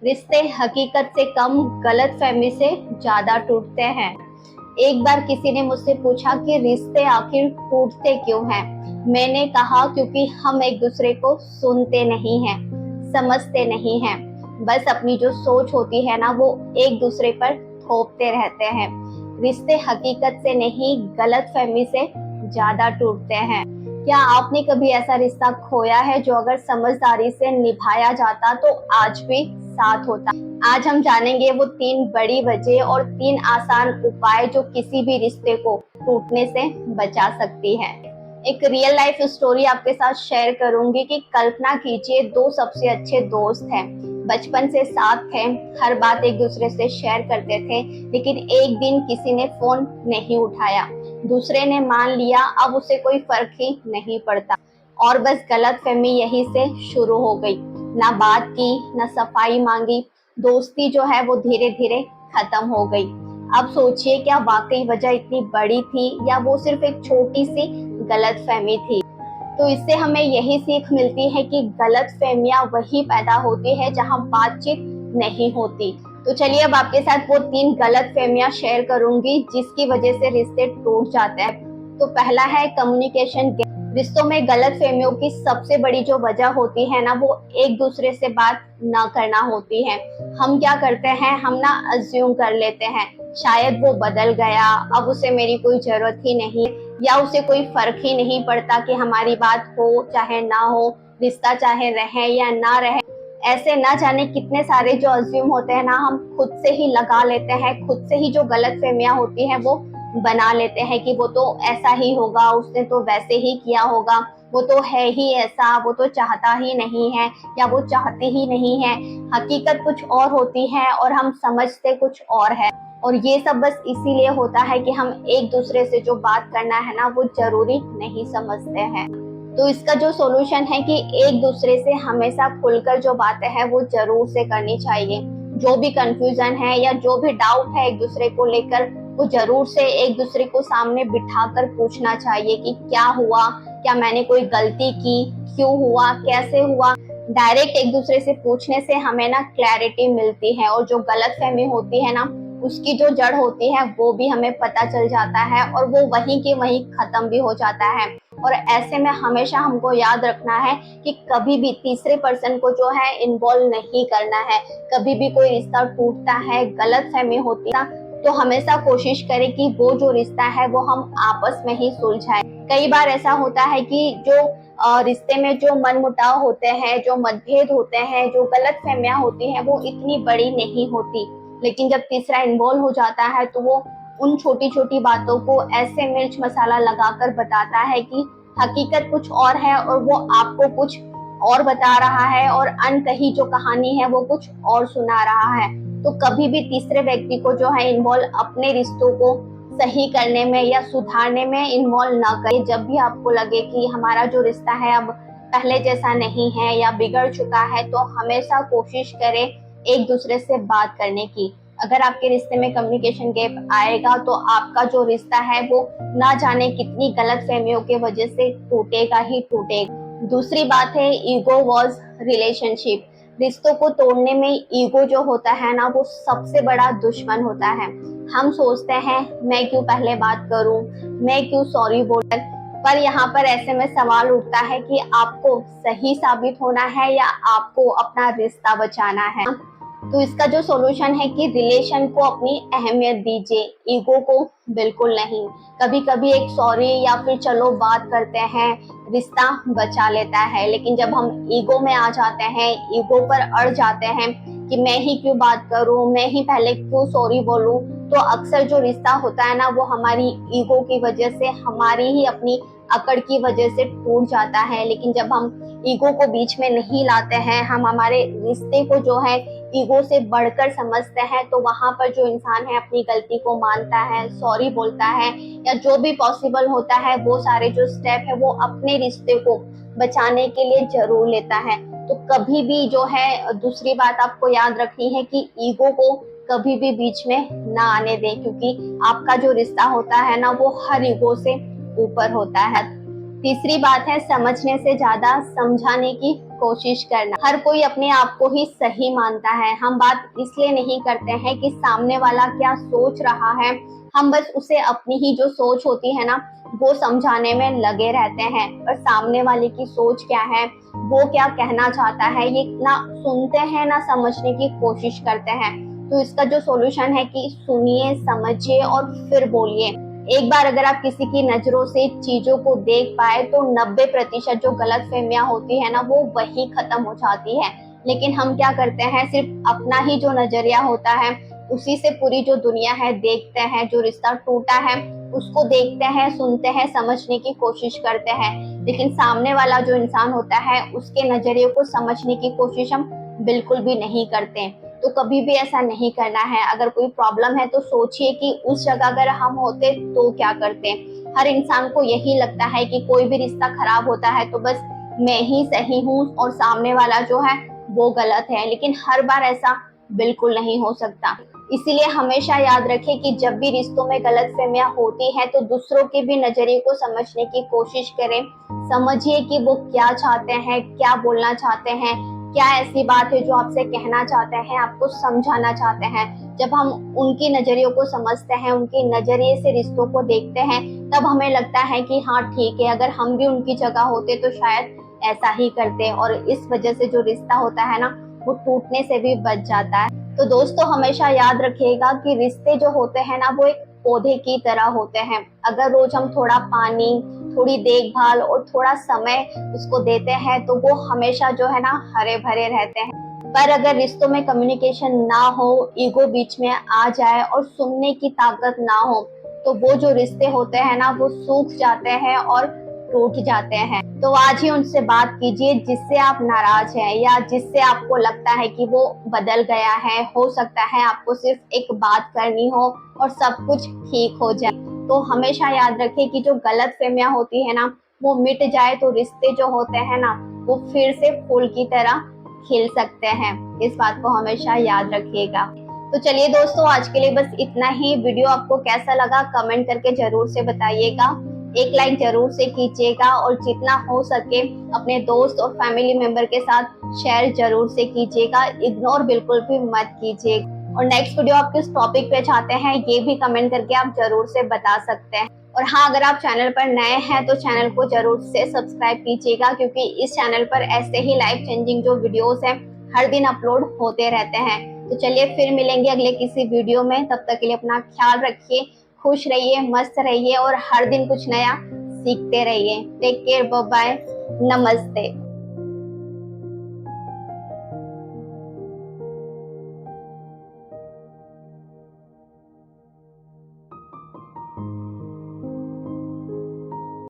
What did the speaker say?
रिश्ते हकीकत से कम, गलतफहमी से ज्यादा टूटते हैं। एक बार किसी ने मुझसे पूछा कि रिश्ते आखिर टूटते क्यों हैं। मैंने कहा क्योंकि हम एक दूसरे को सुनते नहीं हैं, समझते नहीं हैं, बस अपनी जो सोच होती है ना वो एक दूसरे पर थोपते रहते हैं। रिश्ते हकीकत से नहीं, गलतफहमी से ज्यादा टूटते हैं। क्या आपने कभी ऐसा रिश्ता खोया है जो अगर समझदारी से निभाया जाता तो आज भी साथ होता? आज हम जानेंगे वो 3 बड़ी वजह और 3 आसान उपाय जो किसी भी रिश्ते को टूटने से बचा सकती है। एक रियल लाइफ स्टोरी आपके साथ शेयर करूंगी कि कल्पना कीजिए 2 सबसे अच्छे दोस्त हैं, बचपन से साथ थे, हर बात एक दूसरे से शेयर करते थे। लेकिन एक दिन किसी ने फोन नहीं उठाया, दूसरे ने मान लिया अब उसे कोई फर्क ही नहीं पड़ता, और बस गलतफहमी यहीं से शुरू हो गई। ना बात की, ना सफाई मांगी, दोस्ती जो है वो धीरे धीरे खत्म हो गई। अब सोचिए, क्या वाकई वजह इतनी बड़ी थी या वो सिर्फ एक छोटी सी गलतफहमी थी? तो इससे हमें यही सीख मिलती है कि गलतफहमियां वही पैदा होती है जहां बातचीत नहीं होती। तो चलिए अब आपके साथ वो 3 गलतफहमियां शेयर करूंगी जिसकी वजह से रिश्ते टूट जाते हैं। तो पहला है कम्युनिकेशन गैप। रिश्तों में गलतफहमियों की सबसे बड़ी जो वजह होती है ना वो एक दूसरे से बात ना करना होती है। हम क्या करते हैं, हम ना अज्यूम कर लेते हैं, शायद वो बदल गया, अब उसे मेरी कोई जरूरत ही नहीं, या उसे कोई फर्क ही नहीं पड़ता कि हमारी बात हो चाहे ना हो, रिश्ता चाहे रहे या ना रहे। ऐसे ना जाने कितने सारे जो अज्यूम होते हैं ना हम खुद से ही लगा लेते हैं, खुद से ही जो गलतफहमियां होती हैं वो बना लेते हैं कि वो तो ऐसा ही होगा, उसने तो वैसे ही किया होगा, वो तो है ही ऐसा, वो तो चाहता ही नहीं है या वो चाहती ही नहीं है। हकीकत कुछ और होती है और हम समझते कुछ और है। और ये सब बस इसीलिए होता है कि हम एक दूसरे से जो बात करना है ना वो जरूरी नहीं समझते हैं। तो इसका जो सॉल्यूशन है कि एक दूसरे से हमेशा खुलकर जो बातें हैं वो जरूर से करनी चाहिए। जो भी कंफ्यूजन है या जो भी डाउट है एक दूसरे को लेकर, वो जरूर से एक दूसरे को सामने बिठाकर पूछना चाहिए कि क्या हुआ, क्या मैंने कोई गलती की, क्यों हुआ, कैसे हुआ। डायरेक्ट एक दूसरे से पूछने से हमें ना क्लैरिटी मिलती है और जो गलतफहमी होती है ना उसकी जो जड़ होती है वो भी हमें पता चल जाता है और वो वहीं के वहीं खत्म भी हो जाता है। और ऐसे में हमेशा हमको याद रखना है कि कभी भी तीसरे पर्सन को जो है इन्वॉल्व नहीं करना है। कभी भी कोई रिश्ता टूटता है, गलतफहमी होती है, तो हमेशा कोशिश करें कि वो जो रिश्ता है वो हम आपस में ही सुलझाएं। कई बार ऐसा होता है कि जो रिश्ते में जो मनमुटाव होते हैं, जो मतभेद होते हैं, जो गलतफहमियां होती हैं वो इतनी बड़ी नहीं होती, लेकिन जब तीसरा इन्वॉल्व हो जाता है तो वो उन छोटी छोटी बातों को ऐसे मिर्च मसाला लगाकर बताता है कि हकीकत कुछ और है और वो आपको कुछ और बता रहा है और अनकही जो कहानी है वो कुछ और सुना रहा है। तो कभी भी तीसरे व्यक्ति को जो है इन्वॉल्व अपने रिश्तों को सही करने में या सुधारने में इन्वॉल्व ना करें। जब भी आपको लगे कि हमारा जो रिश्ता है अब पहले जैसा नहीं है या बिगड़ चुका है, तो हमेशा कोशिश करें एक दूसरे से बात करने की। अगर आपके रिश्ते में कम्युनिकेशन गैप आएगा तो आपका जो रिश्ता है वो ना जाने कितनी गलतफहमियों के वजह से टूटेगा ही टूटेगा। दूसरी बात है ईगो वॉज रिलेशनशिप। रिश्तों को तोड़ने में ईगो जो होता है ना वो सबसे बड़ा दुश्मन होता है। हम सोचते हैं मैं क्यों पहले बात करूं, मैं क्यों सॉरी बोलूं। पर यहाँ पर ऐसे में सवाल उठता है कि आपको सही साबित होना है या आपको अपना रिश्ता बचाना है। तो इसका जो सॉल्यूशन है कि रिलेशन को अपनी अहमियत दीजिए, ईगो को बिल्कुल नहीं। कभी कभी एक सॉरी या फिर चलो बात करते हैं रिश्ता बचा लेता है, लेकिन जब हम ईगो में आ जाते हैं, ईगो पर अड़ जाते हैं कि मैं ही क्यों बात करूं, मैं ही पहले क्यों सॉरी बोलूं, तो अक्सर जो रिश्ता होता है ना वो हमारी ईगो की वजह से, हमारी ही अपनी अकड़ की वजह से टूट जाता है। लेकिन जब हम ईगो को बीच में नहीं लाते हैं, हम हमारे रिश्ते को जो है ईगो से बढ़कर समझते हैं, तो वहां पर जो इंसान है अपनी गलती को मानता है, सॉरी बोलता है, या जो भी पॉसिबल होता है वो सारे जो स्टेप है वो अपने रिश्ते को बचाने के लिए जरूर लेता है। तो कभी भी जो है, दूसरी बात आपको याद रखनी है कि ईगो को कभी भी बीच में ना आने दें, क्योंकि आपका जो रिश्ता होता है ना वो हर ईगो से ऊपर होता है। तीसरी बात है समझने से ज्यादा समझाने की कोशिश करना। हर कोई अपने आप को ही सही मानता है। हम बात इसलिए नहीं करते हैं कि सामने वाला क्या सोच रहा है, हम बस उसे अपनी ही जो सोच होती है ना वो समझाने में लगे रहते हैं। और सामने वाले की सोच क्या है, वो क्या कहना चाहता है, ये ना सुनते हैं ना समझने की कोशिश करते हैं। तो इसका जो सॉल्यूशन है कि सुनिए, समझिए और फिर बोलिए। एक बार अगर आप किसी की नजरों से चीजों को देख पाए तो 90% जो गलत फहमियां होती है ना वो वही खत्म हो जाती है। लेकिन हम क्या करते हैं, सिर्फ अपना ही जो नजरिया होता है उसी से पूरी जो दुनिया है देखते हैं, जो रिश्ता टूटा है उसको देखते हैं, सुनते हैं, समझने की कोशिश करते हैं। लेकिन सामने वाला जो इंसान होता है उसके नजरिए को समझने की कोशिश हम बिल्कुल भी नहीं करते। तो कभी भी ऐसा नहीं करना है। अगर कोई प्रॉब्लम है तो सोचिए कि उस जगह अगर हम होते तो क्या करते। हर इंसान को यही लगता है कि कोई भी रिश्ता खराब होता है तो बस मैं ही सही हूँ और सामने वाला जो है वो गलत है। लेकिन हर बार ऐसा बिल्कुल नहीं हो सकता। इसीलिए हमेशा याद रखें कि जब भी रिश्तों में गलतफहमियां होती हैं तो दूसरों के भी नजरिए को समझने की कोशिश करें। समझिए कि वो क्या चाहते हैं, क्या बोलना चाहते हैं, क्या ऐसी बात है जो आपसे कहना चाहते हैं, आपको समझाना चाहते हैं। जब हम उनकी नजरियों को समझते हैं, उनके नजरिए से रिश्तों को देखते हैं, तब हमें लगता है कि हाँ ठीक है, अगर हम भी उनकी जगह होते तो शायद ऐसा ही करते। और इस वजह से जो रिश्ता होता है ना वो टूटने से भी बच जाता है। तो दोस्तों हमेशा याद रखिएगा कि रिश्ते जो होते हैं ना वो एक पौधे की तरह होते हैं। अगर रोज हम थोड़ा पानी, थोड़ी देखभाल और थोड़ा समय उसको देते हैं तो वो हमेशा जो है ना हरे भरे रहते हैं। पर अगर रिश्तों में कम्युनिकेशन ना हो, ईगो बीच में आ जाए और सुनने की ताकत ना हो तो वो जो रिश्ते होते हैं ना वो सूख जाते हैं और टूट जाते हैं। तो आज ही उनसे बात कीजिए जिससे आप नाराज हैं या जिससे आपको लगता है कि वो बदल गया है। हो सकता है आपको सिर्फ एक बात करनी हो और सब कुछ ठीक हो जाए। तो हमेशा याद रखें कि जो गलत फहमियां होती है ना वो मिट जाए तो रिश्ते जो होते हैं ना वो फिर से फूल की तरह खिल सकते हैं। इस बात को हमेशा याद रखिएगा। तो चलिए दोस्तों आज के लिए बस इतना ही। वीडियो आपको कैसा लगा कमेंट करके जरूर से बताइएगा। एक लाइक जरूर से कीजिएगा और जितना हो सके अपने दोस्त और फैमिली मेंबर के साथ शेयर जरूर से कीजिएगा। इग्नोर बिल्कुल भी मत कीजिएगा। और नेक्स्ट वीडियो आप किस टॉपिक पे चाहते हैं ये भी कमेंट करके आप जरूर से बता सकते हैं। और हाँ, अगर आप चैनल पर नए हैं तो चैनल को जरूर से सब्सक्राइब कीजिएगा क्योंकि इस चैनल पर ऐसे ही लाइफ चेंजिंग जो वीडियोस हैं हर दिन अपलोड होते रहते हैं। तो चलिए फिर मिलेंगे अगले किसी वीडियो में। तब तक के लिए अपना ख्याल रखिए, खुश रहिए, मस्त रहिए और हर दिन कुछ नया सीखते रहिए। टेक केयर, बाय बाय, नमस्ते।